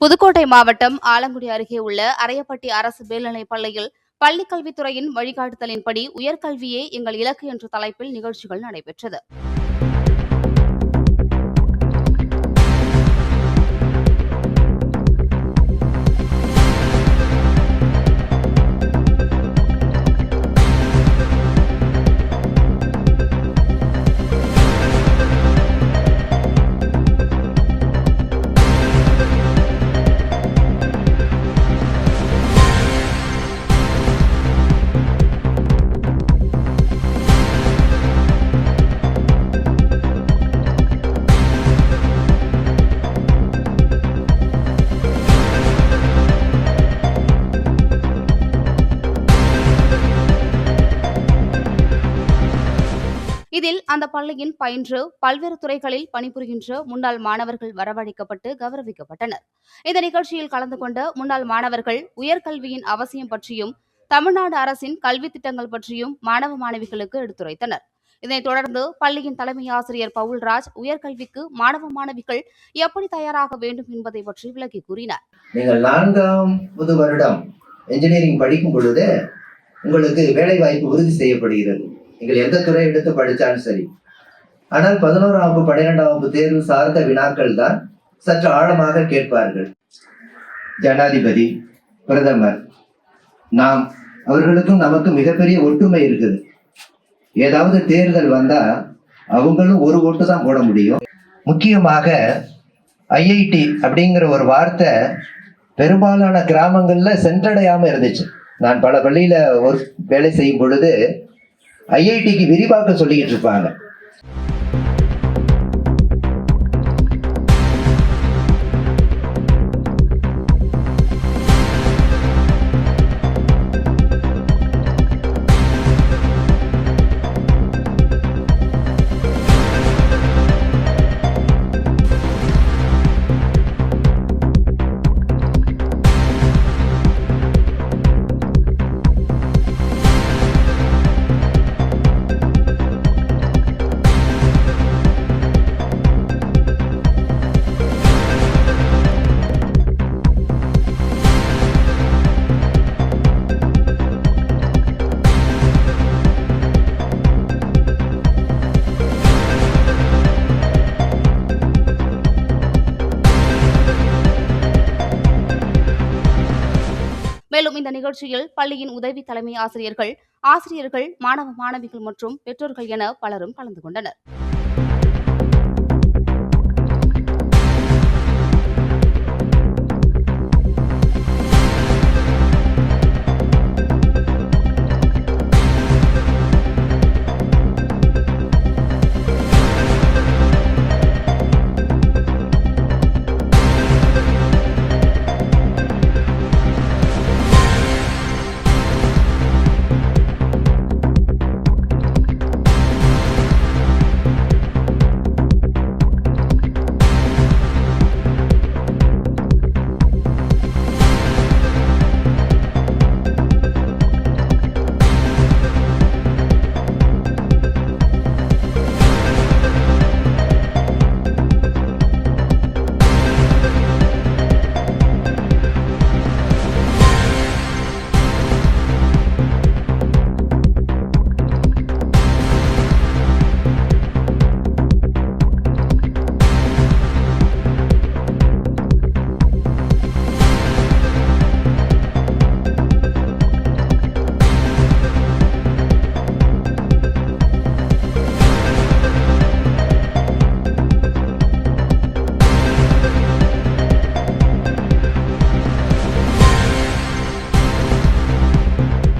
புதுக்கோட்டை மாவட்டம் ஆலங்குடி அருகே உள்ள அரையப்பட்டி அரசு மேல்நிலைப் பள்ளியில் பள்ளிக் கல்வித்துறையின் வழிகாட்டுதலின்படி உயர்கல்வியே எங்கள் இலக்கு என்ற தலைப்பில் நிகழ்ச்சிகள் நடைபெற்றது. இதில் அந்த பள்ளியின் பயின்று பல்வேறு துறைகளில் பணிபுரிகின்ற முன்னாள் மாணவர்கள் வரவழைக்கப்பட்டு கௌரவிக்கப்பட்டனர். இந்த நிகழ்ச்சியில் கலந்து கொண்ட முன்னாள் மாணவர்கள் உயர்கல்வியின் அவசியம் பற்றியும் தமிழ்நாடு அரசின் கல்வி திட்டங்கள் பற்றியும் மாணவ மாணவிகளுக்கு எடுத்துரைத்தனர். இதனைத் தொடர்ந்து பள்ளியின் தலைமை ஆசிரியர் பவுல்ராஜ் உயர்கல்விக்கு மாணவ மாணவிகள் எப்படி தயாராக வேண்டும் என்பதை பற்றி விளக்கி கூறினார். நீங்கள் 4வது வருடம் இன்ஜினியரிங் படிக்கும் பொழுது உங்களுக்கு வேலை வாய்ப்பு உறுதி செய்யப்படுகிறது. நீங்கள் எந்த துறை எடுத்து படித்தாலும் சரி. ஆனால் 11ஆம் வகுப்பு 12ஆம் வகுப்பு தேர்வு சார்ந்த வினாக்கள் தான் சற்று ஆழமாக கேட்பார்கள். ஜனாதிபதி, பிரதமர், நாம் அவர்களுக்கும் நமக்கு மிகப்பெரிய ஒற்றுமை இருக்குது. ஏதாவது தேர்தல் வந்தா அவங்களும் ஒரு ஓட்டு தான் போட முடியும். முக்கியமாக ஐஐடி அப்படிங்கிற ஒரு வார்த்தை பெரும்பாலான கிராமங்கள்ல சென்றடையாம இருந்துச்சு. நான் பல பள்ளியில ஒரு வேலை செய்யும் பொழுது ஐஐடிக்கு விரிவாக்கம் சொல்லிக்கிட்டு இருப்பாங்க. மேலும் இந்த நிகழ்ச்சியில் பள்ளியின் உதவி தலைமை ஆசிரியர்கள், மாணவ மாணவிகள் மற்றும் பெற்றோர்கள் என பலரும் கலந்து கொண்டனர்.